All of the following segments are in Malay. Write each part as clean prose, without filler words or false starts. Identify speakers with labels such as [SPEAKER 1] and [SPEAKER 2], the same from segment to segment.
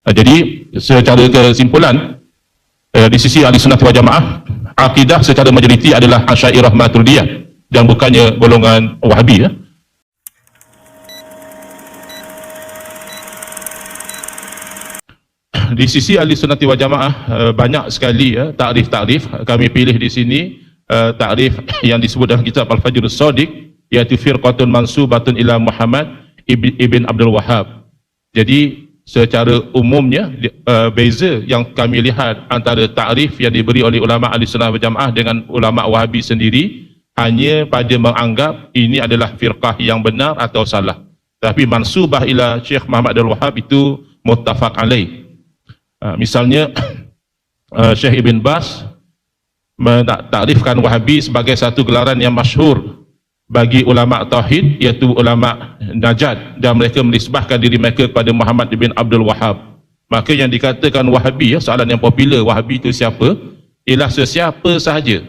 [SPEAKER 1] Jadi secara kesimpulan, di sisi Ahlussunnah wal Jamaah, akidah secara majoriti adalah Asy'ariyah Maturidiyah dan bukannya golongan Wahabi. Di sisi Ahlussunnah wal Jamaah banyak sekali takrif-takrif. Kami pilih di sini takrif yang disebut dalam kitab Al-Fajrus Shadiq, iaitu firqatun mansubatun ila Muhammad ibn Abdul Wahhab. Jadi secara umumnya beza yang kami lihat antara takrif yang diberi oleh ulama Ahlussunnah wal Jamaah dengan ulama Wahabi sendiri hanya pada menganggap ini adalah firqah yang benar atau salah. Tapi mansubah ila Syekh Muhammad Abdul Wahhab itu muttafaq alaih. Misalnya Syekh Ibn Baz mentakrifkan Wahabi sebagai satu gelaran yang masyhur bagi ulama tauhid, iaitu ulama najat, dan mereka menisbahkan diri mereka kepada Muhammad bin Abdul Wahhab. Maka yang dikatakan Wahabi, soalan yang popular, Wahabi itu siapa? Ialah sesiapa sahaja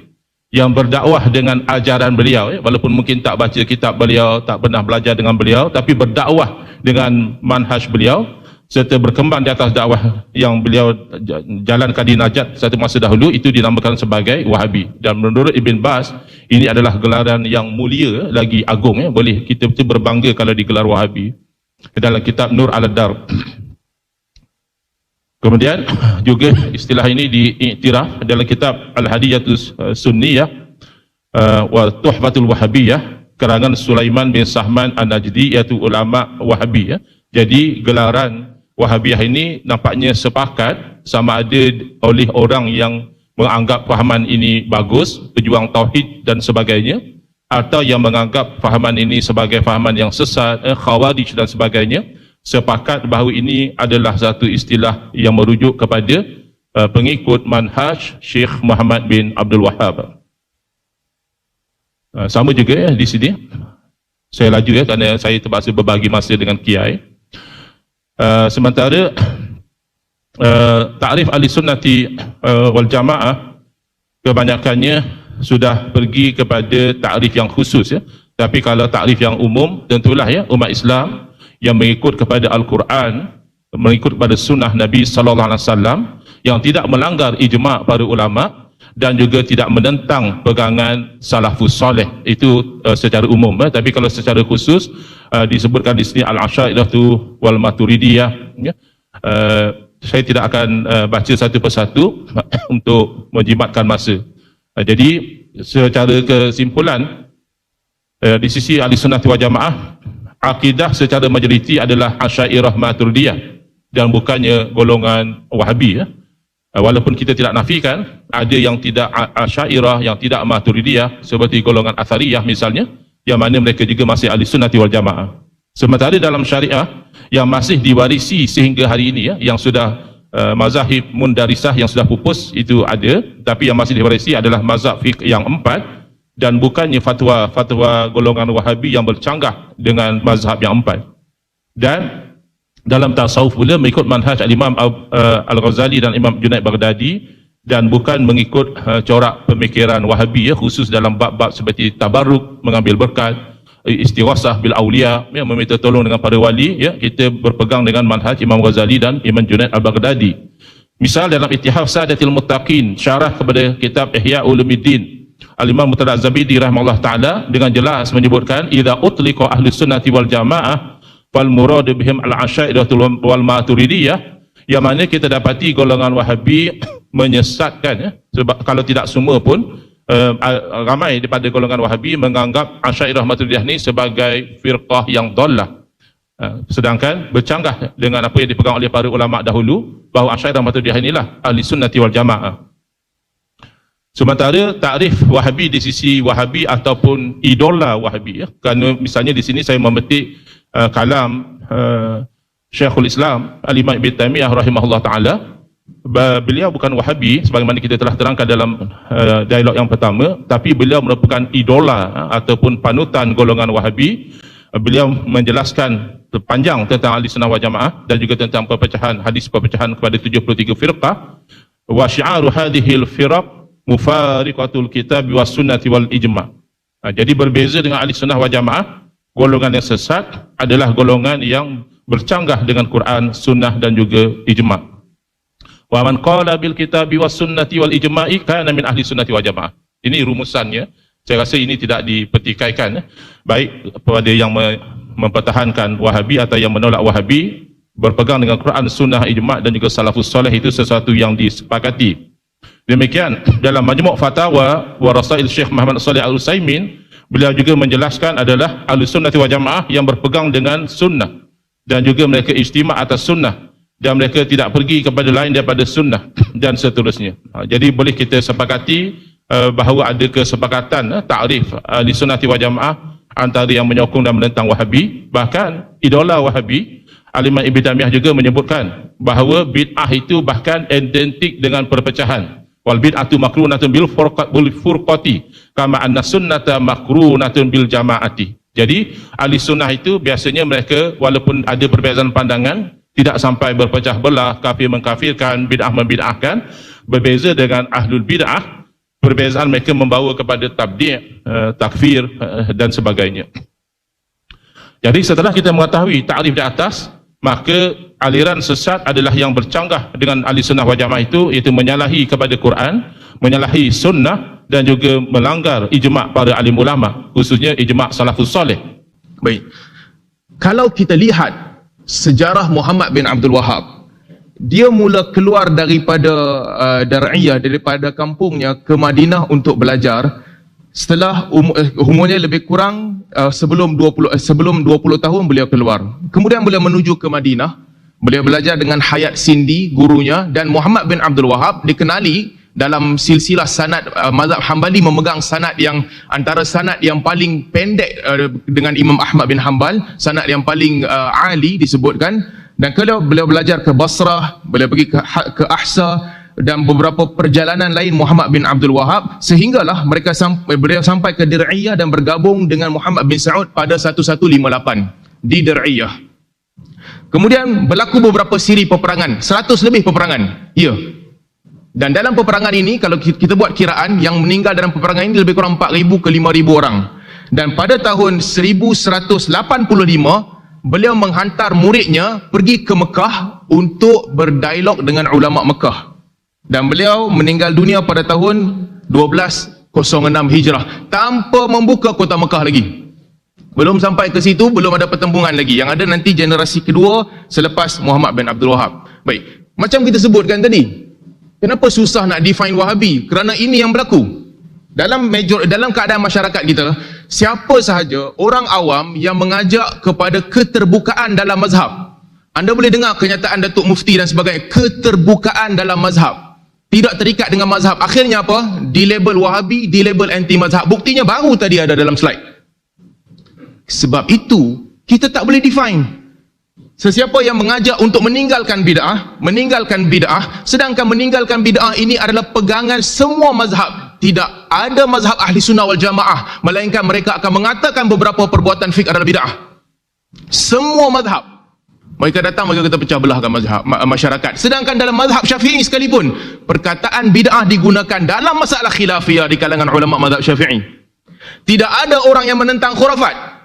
[SPEAKER 1] yang berdakwah dengan ajaran beliau, walaupun mungkin tak baca kitab beliau, tak pernah belajar dengan beliau, tapi berdakwah dengan manhaj beliau serta berkembang di atas dakwah yang beliau jalankan di Najat satu masa dahulu, itu dinamakan sebagai Wahabi. Dan menurut Ibn Baz, ini adalah gelaran yang mulia lagi agung, boleh kita betul berbangga kalau digelar Wahabi dalam kitab Nur al-Darb. Kemudian juga istilah ini diiktiraf dalam kitab Al-Hadiyatus Sunniyah wa Tuhfatul Wahabiyah karangan Sulaiman bin Sahman An-Najdi, iaitu ulama Wahabi. Jadi gelaran Wahabiyah ini nampaknya sepakat sama ada oleh orang yang menganggap fahaman ini bagus, pejuang tauhid dan sebagainya, atau yang menganggap fahaman ini sebagai fahaman yang sesat, khawarij dan sebagainya, sepakat bahawa ini adalah satu istilah yang merujuk kepada pengikut manhaj Syekh Muhammad bin Abdul Wahhab. Sama juga di sini, saya laju kerana saya terpaksa berbagi masa dengan Kiai. Sementara takrif Ahlussunnati wal Jamaah kebanyakannya sudah pergi kepada takrif yang khusus, tapi kalau takrif yang umum, tentulah umat Islam yang mengikut kepada Al-Quran, mengikut kepada sunnah Nabi sallallahu alaihi wasallam, yang tidak melanggar ijma' para ulama dan juga tidak menentang pegangan salafus soleh, itu secara umum. Tapi kalau secara khusus disebutkan di sini Al-Asy'ariyah wal Maturidiyah, saya tidak akan baca satu persatu untuk menjimatkan masa. Jadi secara kesimpulan, di sisi Ahlussunnah wal Jamaah, akidah secara majoriti adalah Asy'ariyah Maturidiyah dan bukannya golongan Wahabi. Walaupun kita tidak nafikan ada yang tidak Asy'ariyah, yang tidak Maturidiyah, seperti golongan Athariyah misalnya, yang mana mereka juga masih Ahlussunnah wal Jamaah. Sementara dalam syariah yang masih diwarisi sehingga hari ini, yang sudah mazahib mundarisah yang sudah pupus itu ada, tapi yang masih diwarisi adalah mazhab fiqh yang 4 dan bukannya fatwa golongan Wahabi yang bercanggah dengan mazhab yang 4. Dan dalam tasawuf pula mengikut manhaj Al-Imam Al-Ghazali dan Imam Junaid Baghdadi, dan bukan mengikut corak pemikiran Wahabi, khusus dalam bab-bab seperti tabarruk, mengambil berkat, istighasah bil aulia, meminta tolong dengan para wali, kita berpegang dengan manhaj Imam Ghazali dan Imam Junaid Al-Baghdadi. Misal dalam Ittihaf Sadatil Muttaqin, syarah kepada kitab Ihya Ulumuddin, Al-Imam Murtada Az-Zabidi rahimahullah taala dengan jelas menyebutkan idza utliqa Ahlussunnati wal Jamaah wal murad bihim al-Asy'ariyah wal Maturidiyah, yang mana kita dapati golongan Wahabi menyesatkan, sebab kalau tidak semua pun ramai daripada golongan Wahabi menganggap Asy'ariyah Maturidiyah ni sebagai firqah yang dhallah, sedangkan bercanggah dengan apa yang dipegang oleh para ulama dahulu bahawa Asy'ariyah Maturidiyah inilah Ahlussunnati wal Jamaah. Sementara takrif Wahabi di sisi Wahabi ataupun idola Wahabi, kerana misalnya di sini saya memetik kalam Syekhul Islam Al-Imam Ibn Taymiyah rahimahullah ta'ala. Beliau bukan Wahabi sebagaimana kita telah terangkan dalam dialog yang pertama, tapi beliau merupakan idola ataupun panutan golongan Wahabi. Beliau menjelaskan panjang tentang Ahlussunnah wal Jamaah dan juga tentang perpecahan, hadis perpecahan kepada 73 firqah. Wa syi'aru hadhil firaq mufariqatul kitab was sunnati wal ijma'. Jadi berbeza dengan Ahlussunnah wal Jamaah, golongan yang sesat adalah golongan yang bercanggah dengan Quran, sunnah dan juga ijma'. Wa man qala bil kitabi was sunnati wal ijma'i kana min ahli sunnati wal jamaah. Ini rumusannya. Saya rasa ini tidak dipertikaikan, baik kepada yang mempertahankan Wahabi atau yang menolak Wahabi, berpegang dengan Quran, sunnah, ijma' dan juga salafus soleh itu sesuatu yang disepakati. Demikian dalam Majmu' Fatawa wa Rasail Syekh Muhammad Shalih Al-Utsaimin, beliau juga menjelaskan adalah Ahlus Sunnah wal Jamaah yang berpegang dengan sunnah dan juga mereka ijtima' atas sunnah dan mereka tidak pergi kepada lain daripada sunnah dan seterusnya. Jadi boleh kita sepakati bahawa ada kesepakatan takrif Ahlus Sunnah wal Jamaah antara yang menyokong dan menentang Wahabi. Bahkan idola Wahabi Al-Imam Ibn Taymiyah juga menyebutkan bahawa bid'ah itu bahkan identik dengan perpecahan. Wal bid'atu makrunatun bil furqati kama anna sunnata makrunatun bil jama'ati. Jadi ahli sunnah itu biasanya mereka walaupun ada perbezaan pandangan tidak sampai berpecah belah, kafir mengkafirkan, bid'ah membid'ahkan. Berbeza dengan ahlul bid'ah, perbezaan mereka membawa kepada tabdi', takfir dan sebagainya. Jadi setelah kita mengetahui takrif di atas, maka aliran sesat adalah yang bercanggah dengan ahli sunnah wal jamaah itu, iaitu menyalahi kepada Quran, menyalahi sunnah dan juga melanggar ijma' para alim ulama, khususnya ijma' salafus soleh.
[SPEAKER 2] Baik, kalau kita lihat sejarah Muhammad bin Abdul Wahab, dia mula keluar daripada Dar'iyah, daripada kampungnya ke Madinah untuk belajar setelah umurnya lebih kurang sebelum 20 tahun beliau keluar. Kemudian beliau menuju ke Madinah. Beliau belajar dengan Hayat Sindi, gurunya, dan Muhammad bin Abdul Wahab dikenali dalam silsilah sanad mazhab Hambali memegang sanad yang antara sanad yang paling pendek dengan Imam Ahmad bin Hanbal, sanad yang paling ali disebutkan. Dan kalau beliau belajar ke Basrah, beliau pergi ke Ahsa dan beberapa perjalanan lain Muhammad bin Abdul Wahab, sehinggalah beliau sampai ke Dir'iyah dan bergabung dengan Muhammad bin Saud pada 1158 di Dir'iyah. Kemudian berlaku beberapa siri peperangan, 100 lebih peperangan. Ya. Dan dalam peperangan ini, kalau kita buat kiraan, yang meninggal dalam peperangan ini lebih kurang 4,000 ke 5,000 orang. Dan pada tahun 1185 beliau menghantar muridnya pergi ke Mekah untuk berdialog dengan ulama Mekah. Dan beliau meninggal dunia pada tahun 1206 Hijrah tanpa membuka kota Mekah lagi. Belum sampai ke situ, belum ada pertembungan lagi. Yang ada nanti generasi kedua selepas Muhammad bin Abdul Wahab. Baik, macam kita sebutkan tadi, kenapa susah nak define Wahabi? Kerana ini yang berlaku dalam keadaan masyarakat kita. Siapa sahaja orang awam yang mengajak kepada keterbukaan dalam mazhab, anda boleh dengar kenyataan Datuk Mufti dan sebagainya, keterbukaan dalam mazhab, tidak terikat dengan mazhab. Akhirnya apa? Dilabel Wahabi, dilabel anti mazhab. Buktinya baru tadi ada dalam slide. Sebab itu kita tak boleh define sesiapa yang mengajak untuk meninggalkan bid'ah, sedangkan meninggalkan bid'ah ini adalah pegangan semua mazhab. Tidak ada mazhab ahli sunnah wal jamaah, melainkan mereka akan mengatakan beberapa perbuatan fiqh adalah bid'ah. Semua mazhab mereka datang, mereka kata pecah belahkan mazhab masyarakat. Sedangkan dalam mazhab Syafi'i sekalipun, perkataan bid'ah digunakan dalam masalah khilafiyah di kalangan ulama mazhab Syafi'i. Tidak ada orang yang menentang khurafat.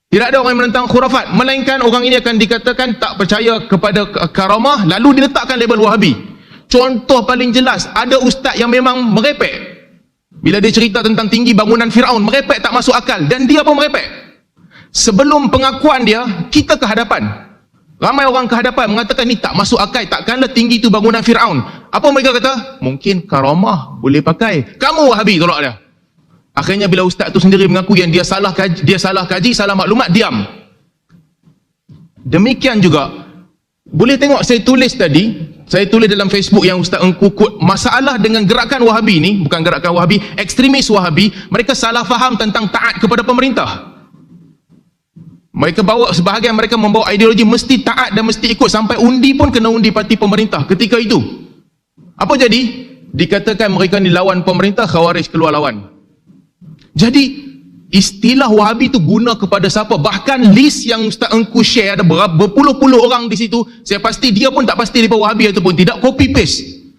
[SPEAKER 2] Tidak ada orang yang menentang khurafat, melainkan orang ini akan dikatakan tak percaya kepada karamah, lalu diletakkan label Wahabi. Contoh paling jelas, ada ustaz yang memang merepek. Bila dia cerita tentang tinggi bangunan Fir'aun, merepek tak masuk akal, dan dia pun merepek. Sebelum pengakuan dia, kita ke hadapan. Ramai orang ke hadapan mengatakan ni tak masuk akal, takkanlah tinggi itu bangunan Fir'aun. Apa mereka kata? Mungkin karamah boleh pakai. Kamu Wahabi tolak dia. Akhirnya bila ustaz tu sendiri mengaku yang dia salah kaji, salah maklumat, diam. Demikian juga, boleh tengok saya tulis tadi, saya tulis dalam Facebook yang Ustaz Engku quote, masalah dengan gerakan Wahabi ni, bukan gerakan Wahabi, ekstremis Wahabi, mereka salah faham tentang taat kepada pemerintah. Mereka bawa, sebahagian mereka membawa ideologi mesti taat dan mesti ikut, sampai undi pun kena undi parti pemerintah ketika itu. Apa jadi? Dikatakan mereka ni lawan pemerintah, Khawarij keluar lawan. Jadi istilah Wahabi itu guna kepada siapa? Bahkan list yang Ustaz Engku share ada berpuluh-puluh orang di situ, saya pasti dia pun tak pasti dia Wahabi ataupun tidak, copy paste.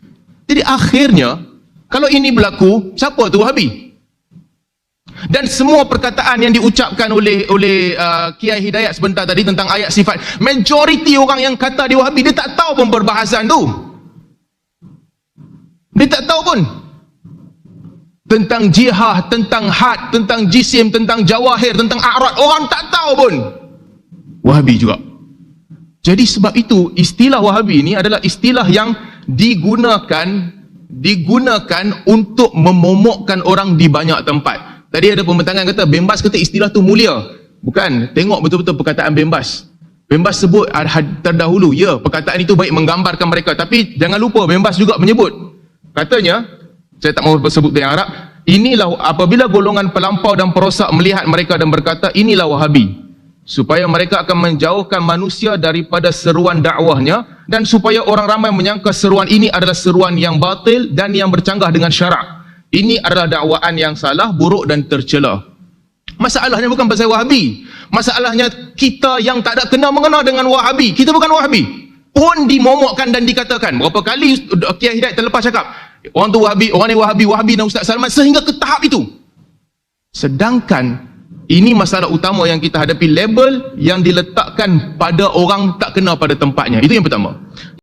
[SPEAKER 2] Jadi akhirnya kalau ini berlaku, siapa tu Wahabi? Dan semua perkataan yang diucapkan oleh Kiai Hidayat sebentar tadi tentang ayat sifat, majoriti orang yang kata dia Wahabi, dia tak tahu pun perbahasan tu. Dia tak tahu pun tentang jihad, tentang had, tentang jisim, tentang jawahir, tentang a'rad. Orang tak tahu pun. Wahabi juga. Jadi sebab itu istilah Wahabi ini adalah istilah yang digunakan untuk memomokkan orang di banyak tempat. Tadi ada pembentangan kata Bembas kata istilah tu mulia. Bukan, tengok betul-betul perkataan Bembas. Bembas sebut terdahulu, ya, perkataan itu baik menggambarkan mereka, tapi jangan lupa Bembas juga menyebut. Katanya, saya tak mahu sebut yang Arab, inilah apabila golongan pelampau dan perosak melihat mereka dan berkata, inilah Wahabi, supaya mereka akan menjauhkan manusia daripada seruan dakwahnya, dan supaya orang ramai menyangka seruan ini adalah seruan yang batil dan yang bercanggah dengan syarak. Ini adalah dakwaan yang salah, buruk dan tercela. Masalahnya bukan pasal Wahabi, masalahnya kita yang tak ada kenal-mengenal dengan Wahabi, kita bukan Wahabi, pun dimomokkan dan dikatakan. Berapa kali Kiai Hidayat terlepas cakap, orang tu Wahabi, orang ni Wahabi, Wahabi dan Ustaz Salman, sehingga ke tahap itu. Sedangkan ini masalah utama yang kita hadapi, label yang diletakkan pada orang tak kenal pada tempatnya. Itu yang pertama.